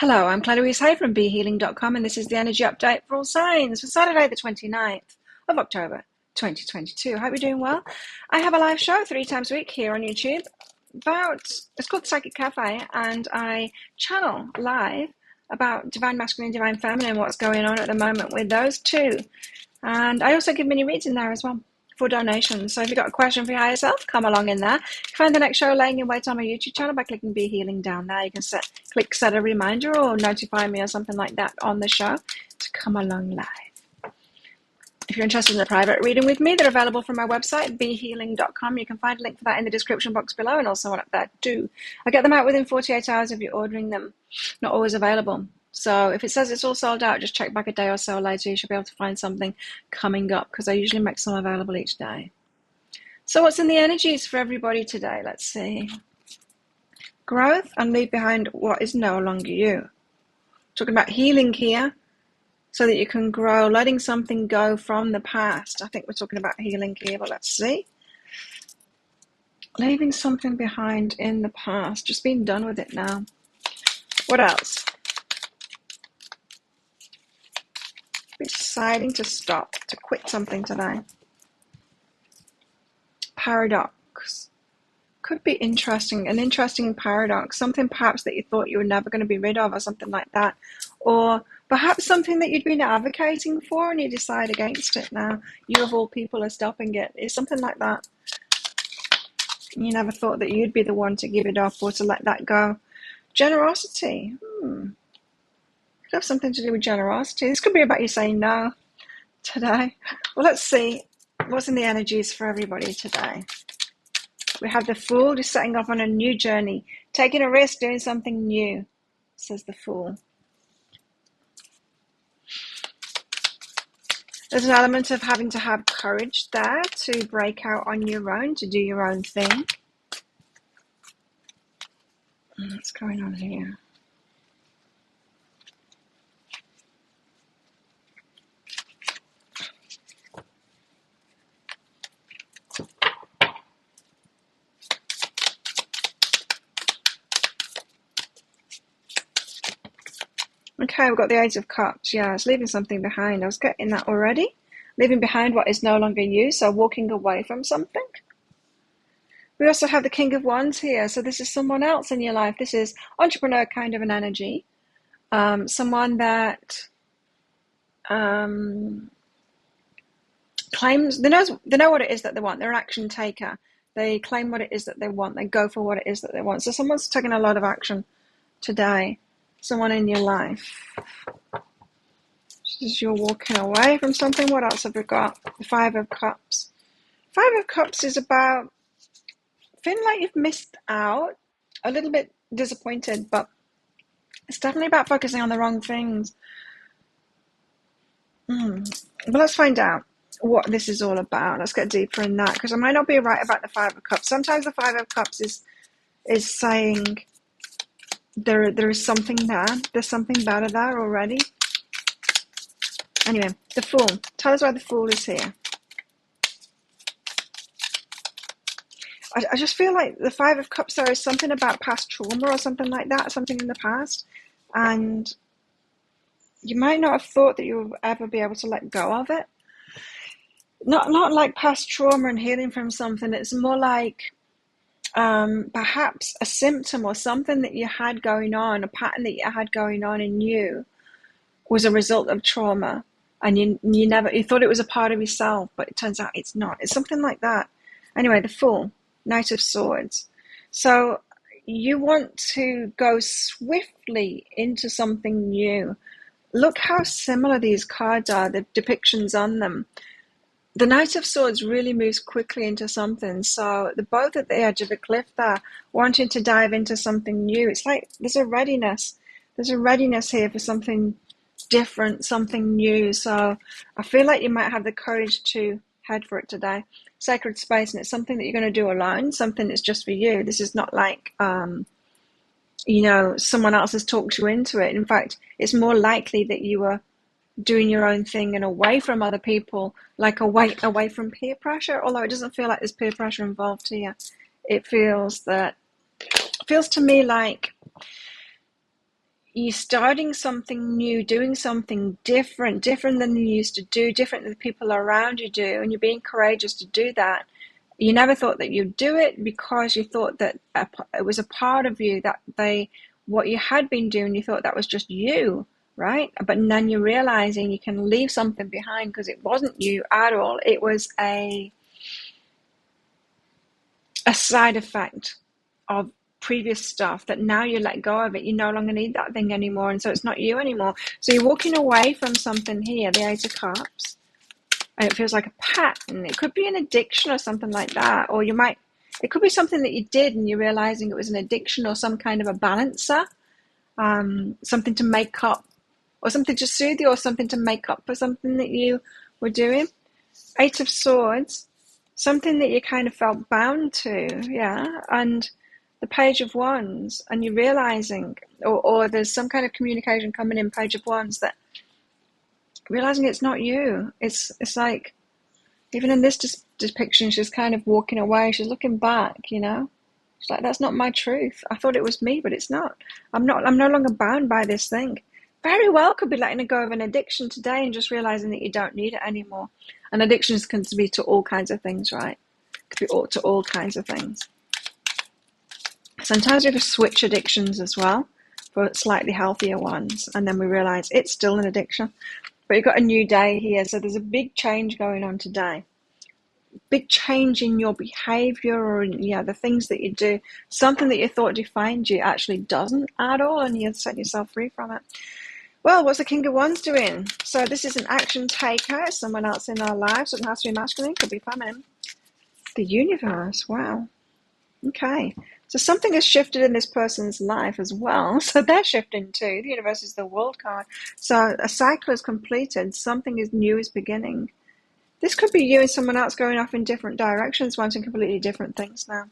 Hello, I'm Claire Hay from BeHealing.com, and this is the energy update for all signs for Saturday, the 29th of October, 2022. Hope you're doing well. I have a live show 3 times a week here on YouTube it's called Psychic Cafe, and I channel live about divine masculine, divine feminine, what's going on at the moment with those two. And I also give mini reads in there as well for donations. So if you've got a question for your higher self, come along in there. You find the next show laying in wait on my YouTube channel by clicking Be Healing down there. You can set a reminder or notify me or something like that on the show to come along live. If you're interested in a private reading with me, they're available from my website, BeHealing.com. You can find a link for that in the description box below, and also one up there too. I get them out within 48 hours if you're ordering them. Not always available. So if it says it's all sold out, just check back a day or so later. You should be able to find something coming up, because I usually make some available each day. So what's in the energies for everybody today? Let's see. Growth and leave behind what is no longer you. Talking about healing here, so that you can grow, letting something go from the past. I think we're talking about healing here, but let's see. Leaving something behind in the past, just being done with it now. What else? Deciding to stop, to quit something today. Paradox. Could be interesting, an interesting paradox. Something perhaps that you thought you were never going to be rid of, or something like that. Or perhaps something that you'd been advocating for and you decide against it now. You of all people are stopping it. It's something like that. You never thought that you'd be the one to give it up or to let that go. Generosity. Could have something to do with generosity. This could be about you saying no today. Well, let's see what's in the energies for everybody today. We have the Fool, just setting off on a new journey, taking a risk, doing something new, says the Fool. There's an element of having to have courage there to break out on your own, to do your own thing. What's going on here? Okay, we've got the Ace of Cups. Yeah, it's leaving something behind. I was getting that already. Leaving behind what is no longer you, so walking away from something. We also have the King of Wands here, so this is someone else in your life. This is entrepreneur kind of an energy. Someone that claims, they know what it is that they want. They're an action taker. They claim what it is that they want. They go for what it is that they want. So someone's taking a lot of action today. Someone in your life. As you're walking away from something, what else have we got? The Five of Cups. Five of Cups is about feeling like you've missed out, a little bit disappointed, but it's definitely about focusing on the wrong things. But let's find out what this is all about. Let's get deeper in that, because I might not be right about the Five of Cups. Sometimes the Five of Cups is saying there is something there. There's something better there already. Anyway, the Fool. Tell us why the Fool is here. I just feel like the Five of Cups, there is something about past trauma or something like that, something in the past. And you might not have thought that you would ever be able to let go of it. Not like past trauma and healing from something. It's more like perhaps a symptom or something that you had going on, a pattern that you had going on in you was a result of trauma. And you thought it was a part of yourself, but it turns out it's not. It's something like that. Anyway, the Fool, Knight of Swords. So you want to go swiftly into something new. Look how similar these cards are, the depictions on them. The Knight of Swords really moves quickly into something. So they're both at the edge of a cliff there, wanting to dive into something new. It's like there's a readiness. There's a readiness here for something different, something new. So I feel like you might have the courage to head for it today. Sacred space, and it's something that you're going to do alone, something that's just for you. This is not like someone else has talked you into it. In fact, it's more likely that you are doing your own thing and away from other people, like away from peer pressure, although it doesn't feel like there's peer pressure involved here. It feels to me like you're starting something new, doing something different than you used to do, different than the people around you do, and you're being courageous to do that. You never thought that you'd do it because you thought that it was a part of you, that what you had been doing, you thought that was just you, right? But then you're realizing you can leave something behind because it wasn't you at all. It was a side effect of previous stuff that now you let go of it. You no longer need that thing anymore, and so it's not you anymore. So you're walking away from something here, the Eight of Cups, and it feels like a pattern. It could be an addiction or something like that, or it could be something that you did and you're realizing it was an addiction or some kind of a balancer, something to make up, or something to soothe you, or something to make up for something that you were doing. Eight of Swords, something that you kind of felt bound to, yeah, and the Page of Wands, and you're realizing, or there's some kind of communication coming in Page of Wands, that realizing it's not you. It's like, even in this depiction, she's kind of walking away. She's looking back, She's like, that's not my truth. I thought it was me, but it's not. I'm no longer bound by this thing. Very well could be letting go of an addiction today and just realizing that you don't need it anymore. And addictions can be to all kinds of things, right? Could be to all kinds of things. Sometimes we have to switch addictions as well for slightly healthier ones, and then we realize it's still an addiction. But you've got a new day here, so there's a big change going on today. Big change in your behavior, or the things that you do. Something that you thought defined you actually doesn't at all, and you set yourself free from it. Well, what's the King of Wands doing? So this is an action taker, someone else in our lives. It doesn't have to be masculine, could be feminine. The universe, wow. Okay, so something has shifted in this person's life as well. So they're shifting too. The universe is the world card. So a cycle is completed. Something new is beginning. This could be you and someone else going off in different directions, wanting completely different things now.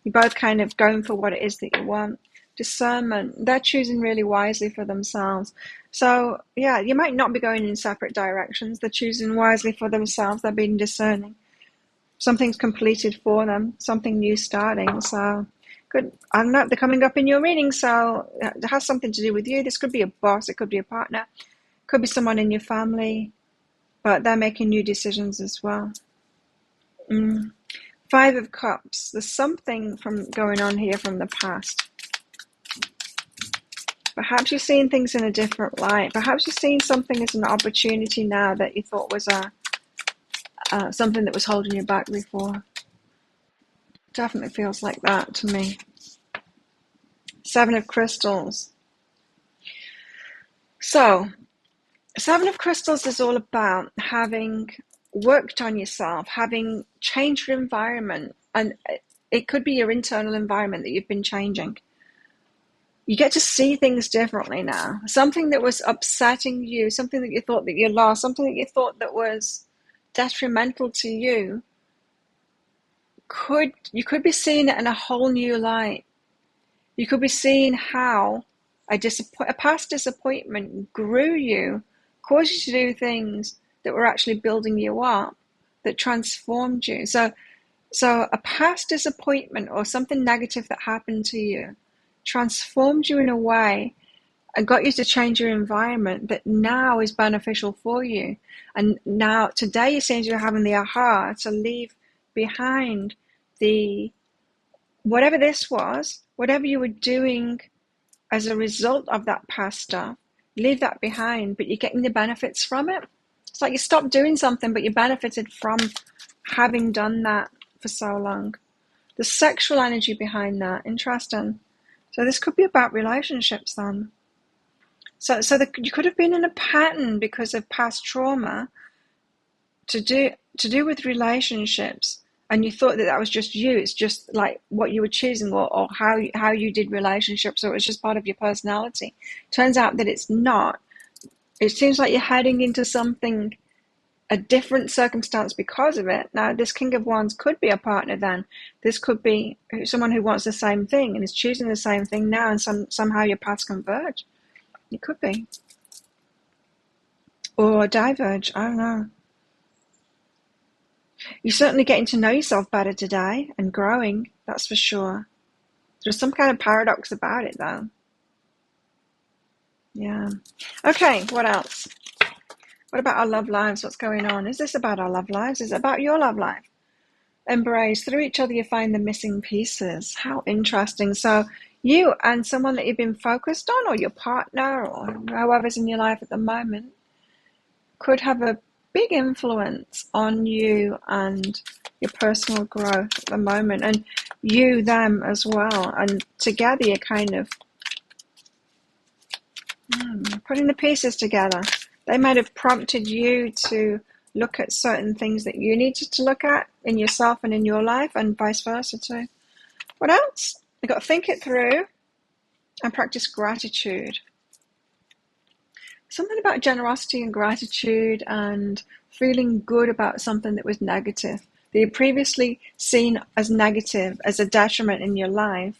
You're both kind of going for what it is that you want. Discernment. They're choosing really wisely for themselves. So, yeah, you might not be going in separate directions. They're choosing wisely for themselves. They're being discerning. Something's completed for them. Something new starting. So, good. I don't know. They're coming up in your reading. So, it has something to do with you. This could be a boss. It could be a partner. It could be someone in your family. But they're making new decisions as well. Five of Cups. There's something going on here from the past. Perhaps you're seeing things in a different light. Perhaps you're seeing something as an opportunity now that you thought was something that was holding you back before. Definitely feels like that to me. Seven of Crystals. So, Seven of Crystals is all about having worked on yourself, having changed your environment, and it could be your internal environment that you've been changing. You get to see things differently now. Something that was upsetting you, something that you thought that you lost, something that you thought that was detrimental to you, you could be seeing it in a whole new light. You could be seeing how a past disappointment grew you, caused you to do things that were actually building you up, that transformed you. So a past disappointment or something negative that happened to you transformed you in a way and got you to change your environment that now is beneficial for you. And now today it seems you're having the aha to leave behind whatever this was, whatever you were doing as a result of that past stuff, leave that behind, but you're getting the benefits from it. It's like you stopped doing something, but you benefited from having done that for so long. The sexual energy behind that, interesting. So this could be about relationships then. So you could have been in a pattern because of past trauma to do with relationships, and you thought that was just you. It's just like what you were choosing, or how you did relationships, or it was just part of your personality. Turns out that it's not. It seems like you're heading into something, a different circumstance because of it. Now, this King of Wands could be a partner then. This could be someone who wants the same thing and is choosing the same thing now, and somehow your paths converge. It could be. Or diverge, I don't know. You're certainly getting to know yourself better today and growing, that's for sure. There's some kind of paradox about it though. Yeah. Okay, what else? What about our love lives? What's going on? Is this about our love lives? Is it about your love life? Embrace. Through each other, you find the missing pieces. How interesting. So you and someone that you've been focused on, or your partner, or whoever's in your life at the moment, could have a big influence on you and your personal growth at the moment, and you them as well. And together you're kind of putting the pieces together. They might have prompted you to look at certain things that you needed to look at in yourself and in your life, and vice versa too. What else? You've got to think it through and practice gratitude. Something about generosity and gratitude and feeling good about something that was negative, that you previously seen as negative, as a detriment in your life,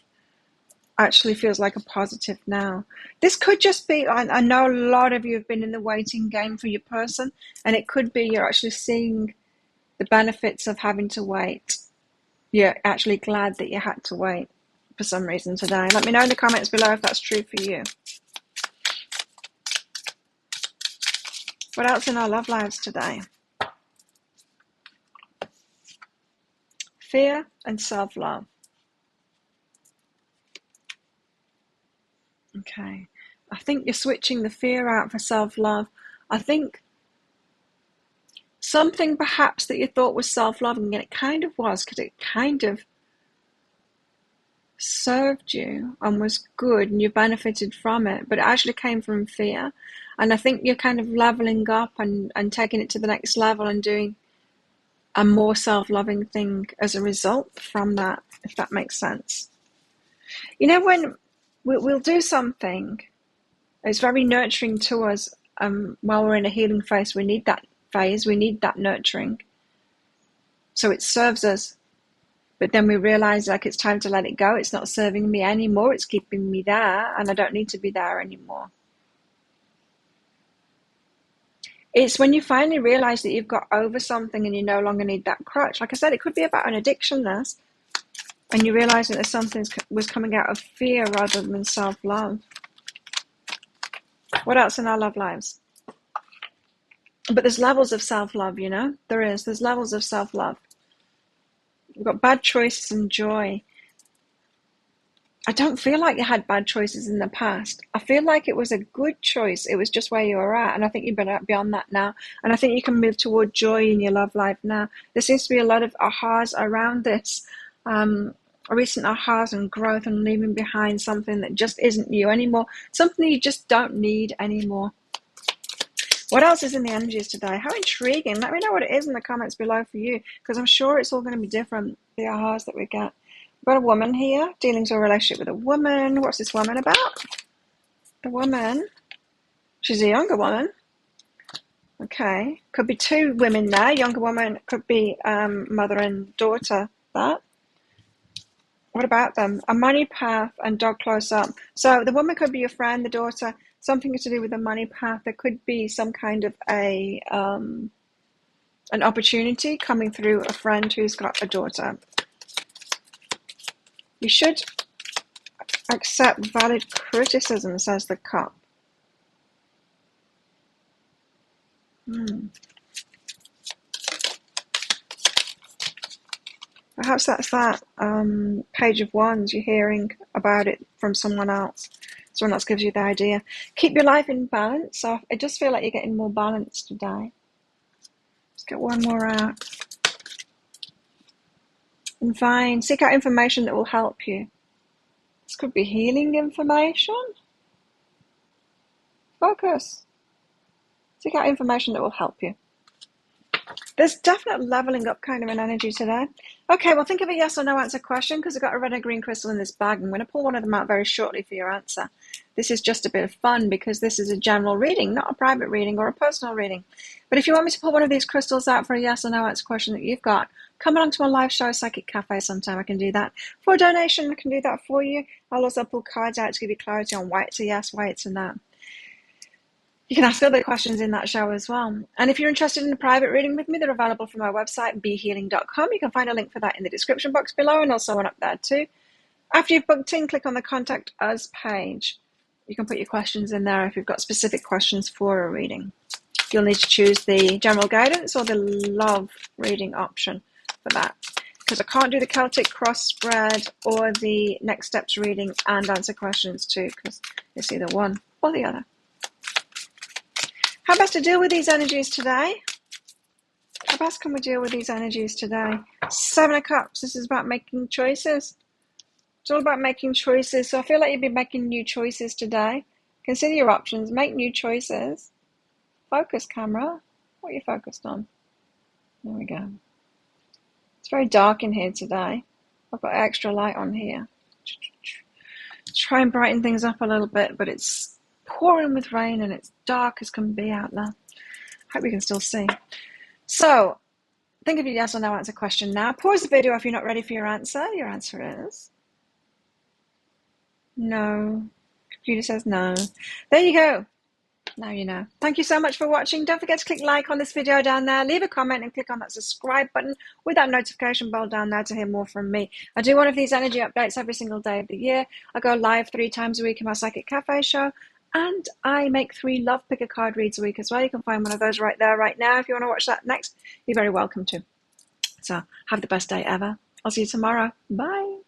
actually feels like a positive now. This could just be, I know a lot of you have been in the waiting game for your person, and it could be you're actually seeing the benefits of having to wait. You're actually glad that you had to wait for some reason today. Let me know in the comments below if that's true for you. What else in our love lives today? Fear and self-love. Okay. I think you're switching the fear out for self-love. I think something perhaps that you thought was self-loving, and it kind of was, because it kind of served you and was good and you benefited from it, but it actually came from fear. And I think you're kind of leveling up and taking it to the next level and doing a more self-loving thing as a result from that, if that makes sense. You know, when we'll do something, it's very nurturing to us. While we're in a healing phase, we need that phase, we need that nurturing. So it serves us. But then we realize, like, it's time to let it go. It's not serving me anymore. It's keeping me there, and I don't need to be there anymore. It's when you finally realize that you've got over something and you no longer need that crutch. Like I said, it could be about an addiction, this, and you realize that something was coming out of fear rather than self-love. What else in our love lives? But there's levels of self-love, you know? There's levels of self-love. We've got bad choices and joy. I don't feel like you had bad choices in the past. I feel like it was a good choice. It was just where you were at. And I think you've been beyond that now. And I think you can move toward joy in your love life now. There seems to be a lot of ahas around this. Recent ahas and growth and leaving behind something that just isn't you anymore. Something you just don't need anymore. What else is in the energies today? How intriguing. Let me know what it is in the comments below for you, because I'm sure it's all going to be different, the ahas that we get. We've got a woman here, dealings with a relationship with a woman. What's this woman about? The woman, she's a younger woman. Okay, could be two women there. Younger woman, could be mother and daughter. That. What about them? A money path and dog close up. So the woman could be your friend, the daughter, something to do with the money path. There could be some kind of an opportunity coming through a friend who's got a daughter. You should accept valid criticism, says the cup. Perhaps that's that page of wands. You're hearing about it from someone else. Someone else gives you the idea. Keep your life in balance. So I just feel like you're getting more balanced today. Let's get one more out. And fine. Seek out information that will help you. This could be healing information. Focus. Seek out information that will help you. There's definite leveling up kind of an energy today. Okay, well, think of a yes or no answer question, because I've got a red and green crystal in this bag. I'm going to pull one of them out very shortly for your answer. This is just a bit of fun because this is a general reading, not a private reading or a personal reading. But if you want me to pull one of these crystals out for a yes or no answer question that you've got, come along to my live show, Psychic Cafe, sometime. I can do that. For a donation, I can do that for you. I'll also pull cards out to give you clarity on why it's a yes, why it's a no. You can ask other questions in that show as well. And if you're interested in a private reading with me, they're available from my website, behealing.com. You can find a link for that in the description box below, and also one up there too. After you've booked in, click on the Contact Us page. You can put your questions in there if you've got specific questions for a reading. You'll need to choose the general guidance or the love reading option for that, because I can't do the Celtic cross spread or the next steps reading and answer questions too, because it's either one or the other. How best to deal with these energies today? How best can we deal with these energies today? 7 of Cups. This is about making choices. It's all about making choices. So I feel like you'll be making new choices today. Consider your options. Make new choices. Focus, camera. What are you focused on? There we go. It's very dark in here today. I've got extra light on here. Try and brighten things up a little bit, but it's pouring with rain and it's dark as can be out there. Hope you can still see. So, think of your yes or no answer question now. Pause the video if you're not ready for your answer. Your answer is no. Computer says no. There you go. Now you know. Thank you so much for watching. Don't forget to click like on this video down there. Leave a comment and click on that subscribe button with that notification bell down there to hear more from me. I do one of these energy updates every single day of the year. I go live 3 times a week in my Psychic Cafe show. And I make 3 Love Picker card reads a week as well. You can find one of those right there, right now. If you want to watch that next, you're very welcome to. So have the best day ever. I'll see you tomorrow. Bye.